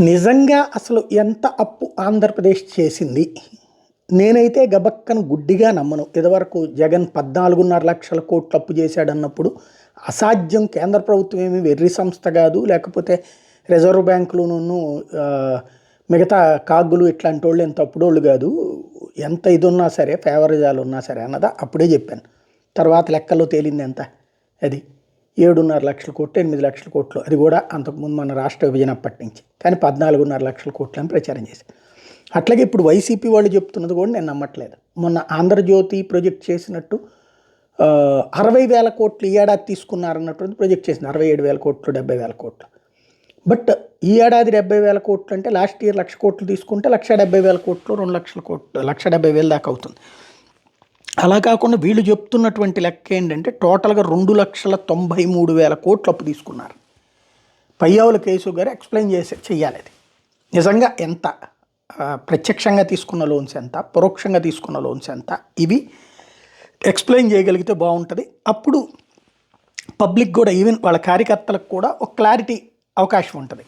నిజంగా అసలు ఎంత అప్పు ఆంధ్రప్రదేశ్ చేసింది? నేనైతే గబక్కన గుడ్డిగా నమ్మను. ఇదివరకు జగన్ 14.5 లక్షల కోట్లు అప్పు చేశాడన్నప్పుడు అసాధ్యం, కేంద్ర ప్రభుత్వం ఏమి వెర్రి సంస్థ కాదు, లేకపోతే రిజర్వ్ బ్యాంకులోనూ మిగతా కాగులు ఇట్లాంటి వాళ్ళు ఎంత తప్పుడోళ్ళు కాదు, ఎంత ఇది ఉన్నా సరే ఫేవరిజాలు ఉన్నా సరే అన్నదా అప్పుడే చెప్పాను. తర్వాత లెక్కల్లో తేలింది ఎంత, అది 7.5 లక్షల కోట్లు, 8 లక్షల కోట్లు, అది కూడా అంతకుముందు మన రాష్ట్ర విభజన అప్పటి నుంచి. కానీ 14.5 లక్షల కోట్లు అని ప్రచారం చేశారు. అట్లాగే ఇప్పుడు వైసీపీ వాళ్ళు చెప్తున్నది కూడా నేను నమ్మట్లేదు. మొన్న ఆంధ్రజ్యోతి ప్రొజెక్ట్ చేసినట్టు 60,000 కోట్లు ఈ ఏడాది తీసుకున్నారన్నటువంటి ప్రొజెక్ట్ చేసింది. 67,000 కోట్లు, 70,000 కోట్లు. బట్ ఈ ఏడాది 70,000 కోట్లు అంటే లాస్ట్ ఇయర్ 1,00,000 కోట్లు తీసుకుంటే 1,70,000 కోట్లు, 2 లక్షల కోట్లు, 1,70,000 దాకా అవుతుంది. అలా కాకుండా వీళ్ళు చెప్తున్నటువంటి లెక్క ఏంటంటే టోటల్గా 2,93,000 కోట్లు అప్పు తీసుకున్నారు. పయ్యావుల కేశవ్ గారు ఎక్స్ప్లెయిన్ చెయ్యాలి అది నిజంగా ఎంత, ప్రత్యక్షంగా తీసుకున్న లోన్స్ ఎంత, పరోక్షంగా తీసుకున్న లోన్స్ ఎంత, ఇవి ఎక్స్ప్లెయిన్ చేయగలిగితే బాగుంటుంది. అప్పుడు పబ్లిక్ కూడా, ఈవెన్ వాళ్ళ కార్యకర్తలకు కూడా ఒక క్లారిటీ అవకాశం ఉంటుంది.